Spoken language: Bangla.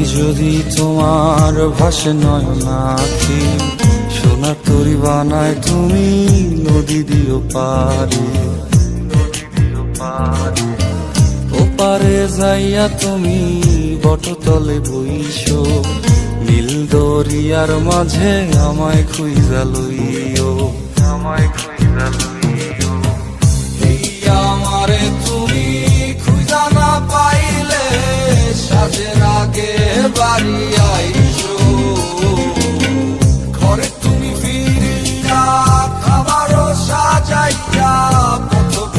যদি তোমার ভাসে নয়নাখি, সোনার তরি বানায় তুমি নদী দিও পারে। ওপারে যাইয়া তুমি বটতলে বইসো, নীল দরিয়ার মাঝে আমায় খুঁজা লইও, আমায় খুঁজা লইও।